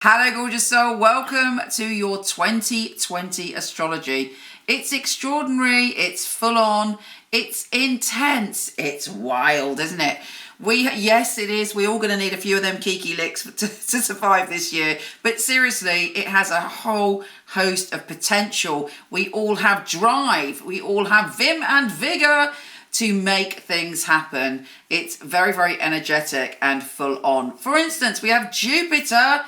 Hello, gorgeous soul. Welcome to your 2020 astrology. It's extraordinary. It's full on. It's intense. It's wild, isn't it? Yes, it is. We're all going to need a few of them kiki licks to survive this year. But seriously, it has a whole host of potential. We all have drive. We all have vim and vigor to make things happen. It's very, very energetic and full on. For instance, we have Jupiter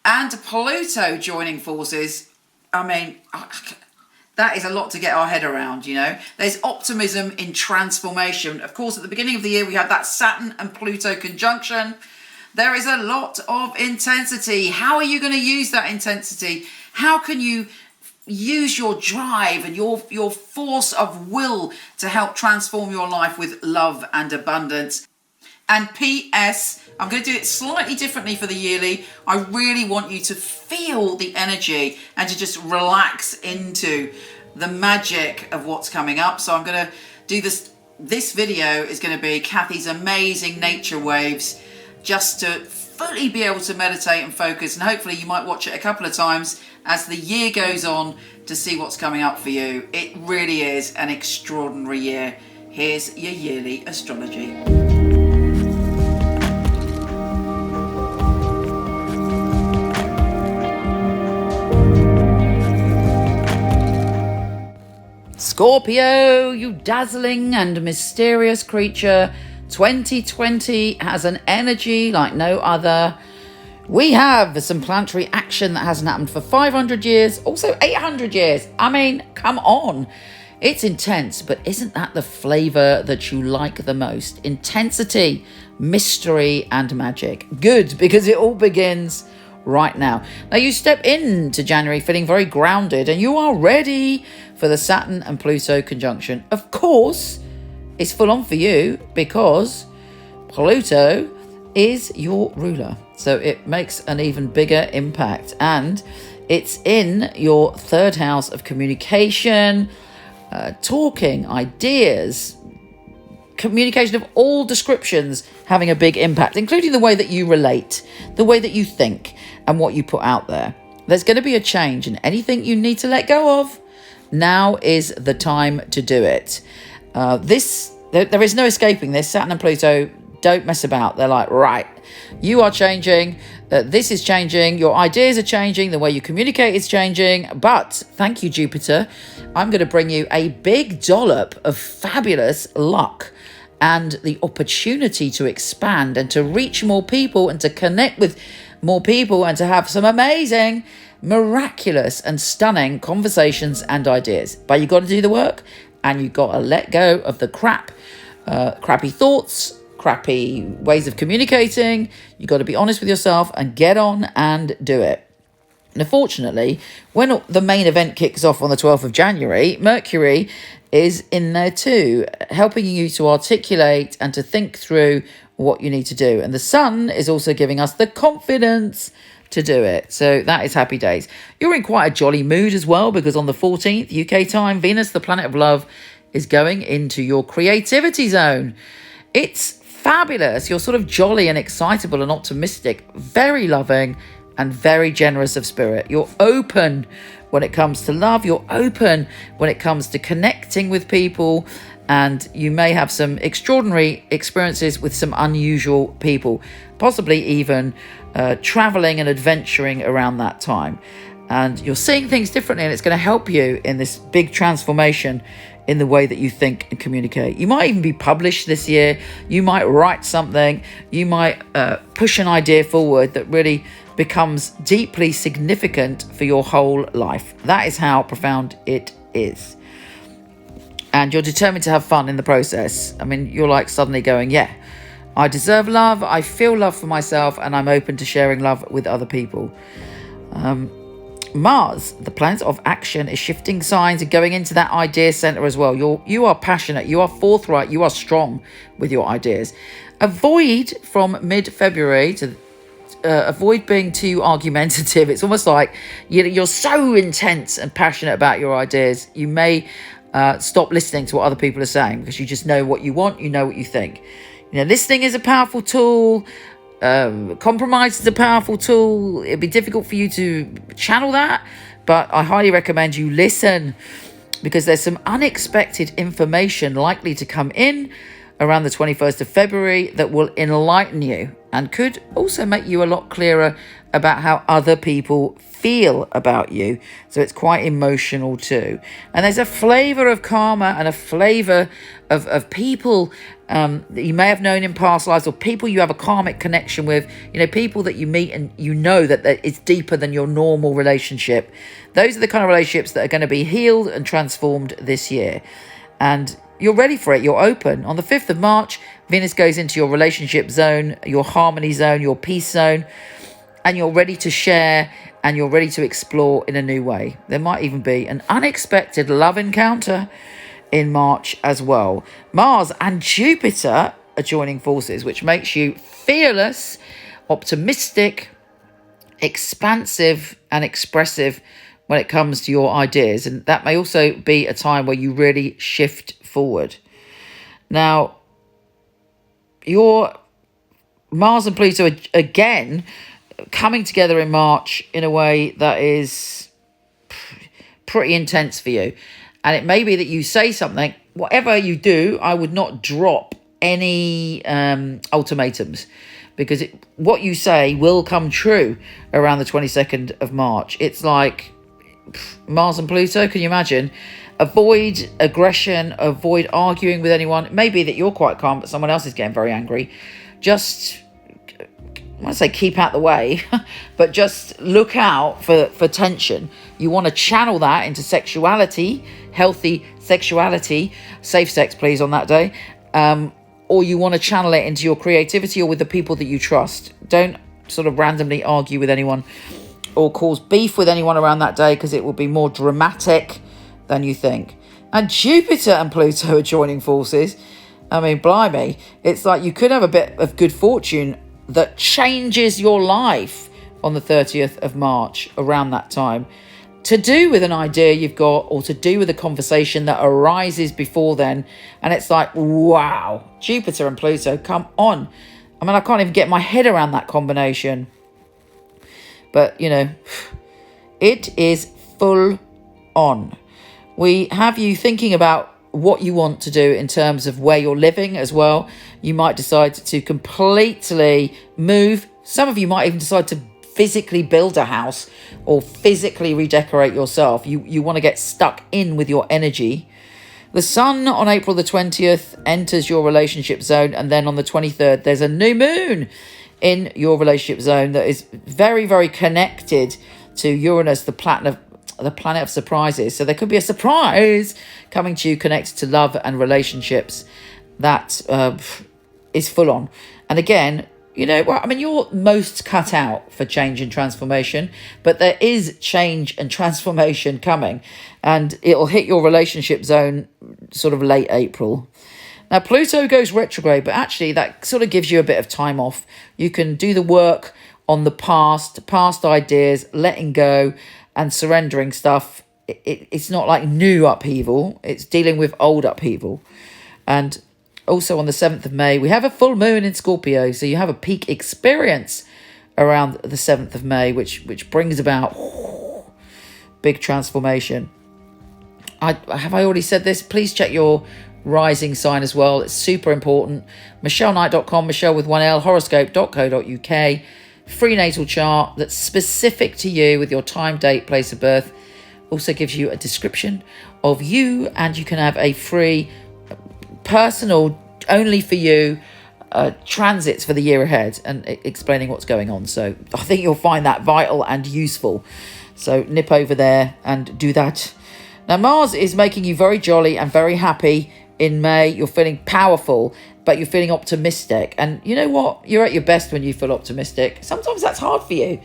and Pluto joining forces. I mean, that is a lot to get our head around, you know. There's optimism in transformation. Of course, at the beginning of the year, we had that Saturn and Pluto conjunction. There is a lot of intensity. How are you going to use that intensity? How can you use your drive and your force of will to help transform your life with love and abundance? And P.S., I'm going to do it slightly differently for the yearly. I really want you to feel the energy and to just relax into the magic of what's coming up. So I'm going to do this. This video is going to be Kathy's amazing nature waves, just to fully be able to meditate and focus. And hopefully you might watch it a couple of times as the year goes on to see what's coming up for you. It really is an extraordinary year. Here's your yearly astrology. Scorpio, you dazzling and mysterious creature, 2020 has an energy like no other. We have some planetary action that hasn't happened for 500 years, also 800 years. I mean, come on. It's intense, but isn't that the flavor that you like the most? Intensity, mystery, and magic. Good, because it all begins right now. Now you step into January feeling very grounded and you are ready for the Saturn and Pluto conjunction. Of course, it's full on for you because Pluto is your ruler. So it makes an even bigger impact. And it's in your third house of communication, talking, ideas, communication of all descriptions having a big impact, including the way that you relate, the way that you think, and what you put out there. There's going to be a change, and anything you need to let go of, now is the time to do it. There is no escaping this. Saturn and Pluto don't mess about. They're like, right, you are changing. This is changing. Your ideas are changing. The way you communicate is changing. But thank you, Jupiter. I'm going to bring you a big dollop of fabulous luck and the opportunity to expand and to reach more people and to connect with more people and to have some amazing, miraculous and stunning conversations and ideas. But you've got to do the work and you've got to let go of the crappy thoughts, crappy ways of communicating. You've got to be honest with yourself and get on and do it. Now, fortunately, when the main event kicks off on the 12th of January, Mercury is in there too, helping you to articulate and to think through what you need to do. And the sun is also giving us the confidence to do it. So that is happy days. You're in quite a jolly mood as well, because on the 14th UK time, Venus, the planet of love, is going into your creativity zone. It's fabulous. You're sort of jolly and excitable and optimistic, very loving and very generous of spirit. You're open when it comes to love. You're open when it comes to connecting with people. And you may have some extraordinary experiences with some unusual people, possibly even traveling and adventuring around that time. And you're seeing things differently, and it's going to help you in this big transformation in the way that you think and communicate. You might even be published this year. You might write something. You might push an idea forward that really becomes deeply significant for your whole life. That is how profound it is. And you're determined to have fun in the process. I mean, you're like suddenly going, yeah, I deserve love. I feel love for myself, and I'm open to sharing love with other people. Mars, the planet of action, is shifting signs and going into that idea center as well. You are passionate, you are forthright, you are strong with your ideas. Avoid from mid-February to avoid being too argumentative. It's almost like you're so intense and passionate about your ideas. You may stop listening to what other people are saying because you just know what you want, you know what you think. You know, listening is a powerful tool. Compromise is a powerful tool. It'd be difficult for you to channel that, but I highly recommend you listen, because there's some unexpected information likely to come in around the 21st of February that will enlighten you and could also make you a lot clearer about how other people feel about you. So it's quite emotional too. And there's a flavour of karma and a flavour of people that you may have known in past lives, or people you have a karmic connection with, people that you meet and that it's deeper than your normal relationship. Those are the kind of relationships that are going to be healed and transformed this year. And you're ready for it. You're open. On the 5th of March, Venus goes into your relationship zone, your harmony zone, your peace zone, and you're ready to share and you're ready to explore in a new way. There might even be an unexpected love encounter in March as well. Mars and Jupiter are joining forces, which makes you fearless, optimistic, expansive, and expressive when it comes to your ideas. And that may also be a time where you really shift forward. Now, your Mars and Pluto are again coming together in March in a way that is pretty intense for you. And it may be that you say something, whatever you do, I would not drop any ultimatums, because what you say will come true around the 22nd of March. It's like Mars and Pluto, can you imagine? Avoid aggression, avoid arguing with anyone. It may be that you're quite calm, but someone else is getting very angry. Just, I want to say keep out the way, but just look out for tension. You want to channel that into sexuality, healthy sexuality, safe sex please on that day, or you want to channel it into your creativity or with the people that you trust. Don't sort of randomly argue with anyone or cause beef with anyone around that day, because it will be more dramatic than you think. And Jupiter and Pluto are joining forces. I mean, blimey, it's like you could have a bit of good fortune that changes your life on the 30th of March around that time, to do with an idea you've got or to do with a conversation that arises before then. And it's like, wow, Jupiter and Pluto, come on. I mean, I can't even get my head around that combination. But, it is full on. We have you thinking about what you want to do in terms of where you're living as well. You might decide to completely move. Some of you might even decide to physically build a house or physically redecorate yourself. You want to get stuck in with your energy. The sun on April the 20th enters your relationship zone, and then on the 23rd there's a new moon in your relationship zone that is very, very connected to Uranus, the planet of surprises. So there could be a surprise coming to you connected to love and relationships that is full on. And again, you're most cut out for change and transformation, but there is change and transformation coming, and it'll hit your relationship zone sort of late April. Now, Pluto goes retrograde, but actually that sort of gives you a bit of time off. You can do the work on the past ideas, letting go and surrendering stuff. It's not like new upheaval. It's dealing with old upheaval. And also on the 7th of May, we have a full moon in Scorpio. So you have a peak experience around the 7th of May, which brings about big transformation. Have I already said this? Please check your rising sign as well. It's super important. MichelleKnight.com, Michele with 1L, horoscope.co.uk. Free natal chart that's specific to you with your time, date, place of birth. Also gives you a description of you, and you can have a free, personal, only for you, transits for the year ahead and explaining what's going on. So I think you'll find that vital and useful. So nip over there and do that. Now, Mars is making you very jolly and very happy in May. You're feeling powerful, but you're feeling optimistic. And you know what? You're at your best when you feel optimistic. Sometimes that's hard for you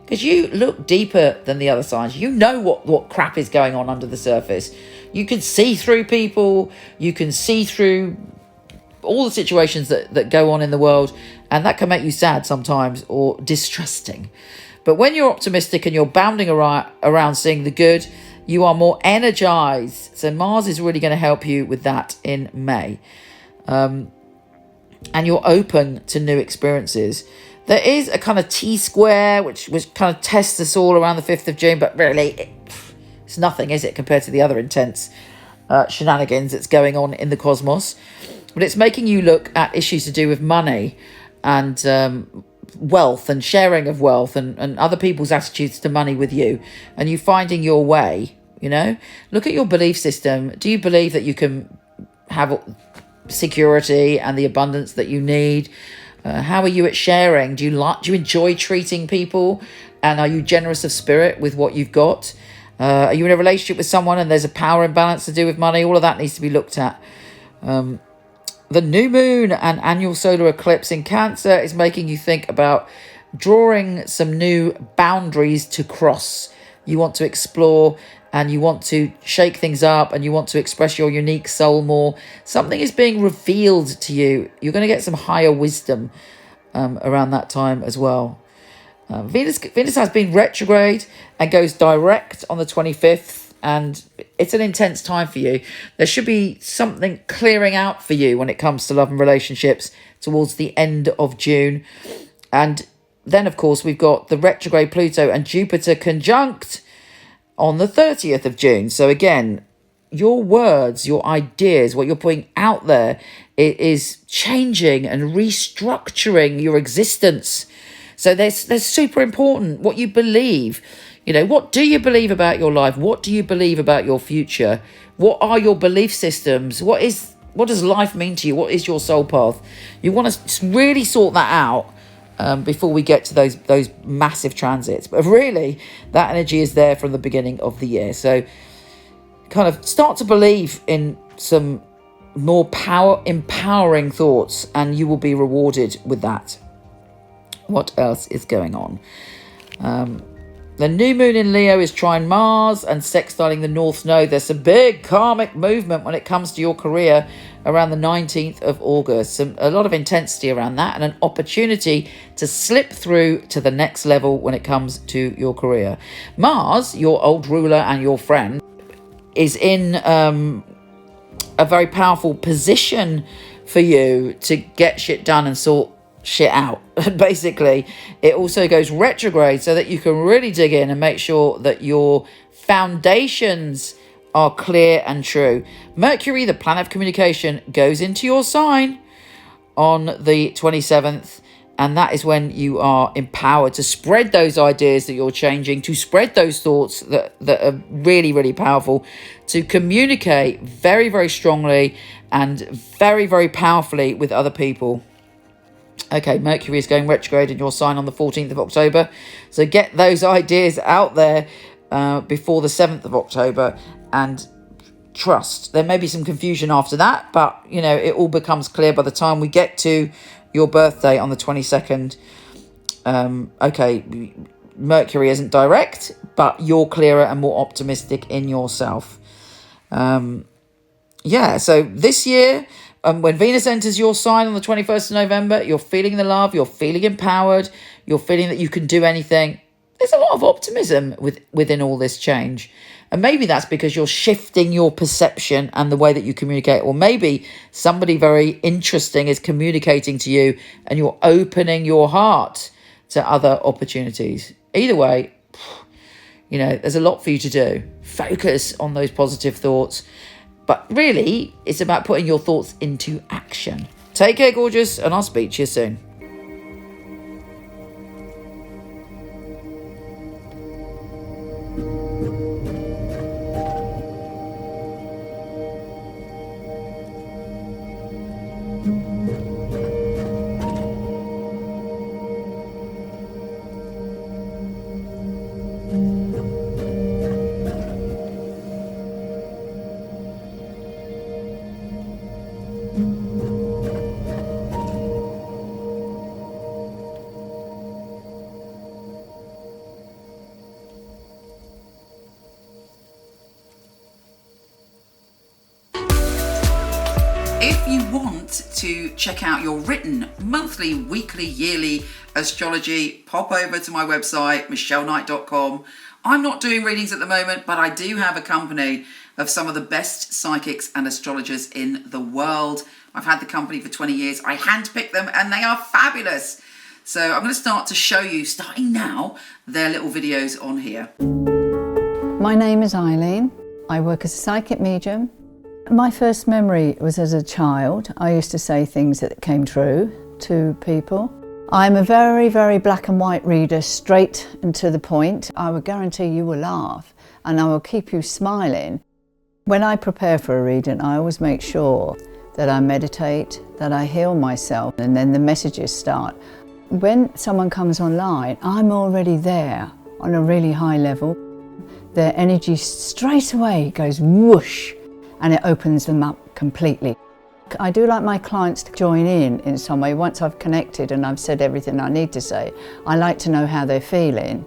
because you look deeper than the other signs. You know what crap is going on under the surface. You can see through people. You can see through all the situations that go on in the world. And that can make you sad sometimes or distrusting. But when you're optimistic and you're bounding around seeing the good, you are more energized. So Mars is really going to help you with that in May. And you're open to new experiences. There is a kind of T-square, which kind of tests us all around the 5th of June, but really, it's nothing, is it, compared to the other intense shenanigans that's going on in the cosmos. But it's making you look at issues to do with money and wealth and sharing of wealth and other people's attitudes to money with you, and you finding your way, Look at your belief system. Do you believe that you can have security and the abundance that you need? How are you at sharing? Do you enjoy treating people? And are you generous of spirit with what you've got? Are you in a relationship with someone and there's a power imbalance to do with money? All of that needs to be looked at. The new moon and annual solar eclipse in Cancer is making you think about drawing some new boundaries to cross. You want to explore and you want to shake things up and you want to express your unique soul more. Something is being revealed to you. You're going to get some higher wisdom around that time as well. Venus has been retrograde and goes direct on the 25th, and it's an intense time for you. There should be something clearing out for you when it comes to love and relationships towards the end of June. And then, of course, we've got the retrograde Pluto and Jupiter conjunct on the 30th of June. So again, your words, your ideas, what you're putting out there, it is changing and restructuring your existence. So there's super important what you believe. What do you believe about your life? What do you believe about your future? What are your belief systems? What does life mean to you? What is your soul path? You want to really sort that out before we get to those massive transits. But really, that energy is there from the beginning of the year. So kind of start to believe in some more empowering thoughts, and you will be rewarded with that. What else is going on? The new moon in Leo is trine Mars and sextiling the North Node. There's some big karmic movement when it comes to your career around the 19th of August. A lot of intensity around that and an opportunity to slip through to the next level when it comes to your career. Mars, your old ruler and your friend, is in a very powerful position for you to get shit done and sort shit out. Basically, it also goes retrograde so that you can really dig in and make sure that your foundations are clear and true. Mercury, the planet of communication, goes into your sign on the 27th, and that is when you are empowered to spread those ideas that you're changing, to spread those thoughts that are really, really powerful, to communicate very, very strongly and very, very powerfully with other people. Okay, Mercury is going retrograde in your sign on the 14th of October. So get those ideas out there before the 7th of October and trust. There may be some confusion after that, but, it all becomes clear by the time we get to your birthday on the 22nd. Okay, Mercury isn't direct, but you're clearer and more optimistic in yourself. So this year, when Venus enters your sign on the 21st of November, you're feeling the love, you're feeling empowered, you're feeling that you can do anything. There's a lot of optimism within all this change. And maybe that's because you're shifting your perception and the way that you communicate. Or maybe somebody very interesting is communicating to you and you're opening your heart to other opportunities. Either way, there's a lot for you to do. Focus on those positive thoughts. But really, it's about putting your thoughts into action. Take care, gorgeous, and I'll speak to you soon. If you want to check out your written monthly, weekly, yearly astrology, pop over to my website, michelleknight.com. I'm not doing readings at the moment, but I do have a company of some of the best psychics and astrologers in the world. I've had the company for 20 years. I handpick them and they are fabulous. So I'm going to start to show you, starting now, their little videos on here. My name is Eileen. I work as a psychic medium. My first memory was as a child. I used to say things that came true to people. I'm a very, very black and white reader, straight and to the point. I will guarantee you will laugh and I will keep you smiling. When I prepare for a reading, I always make sure that I meditate, that I heal myself, and then the messages start. When someone comes online, I'm already there on a really high level. Their energy straight away goes whoosh, and it opens them up completely. I do like my clients to join in some way. Once I've connected and I've said everything I need to say, I like to know how they're feeling.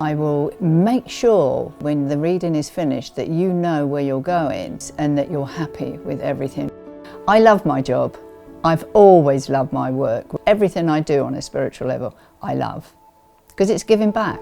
I will make sure when the reading is finished that you know where you're going and that you're happy with everything. I love my job. I've always loved my work. Everything I do on a spiritual level, I love, because it's giving back.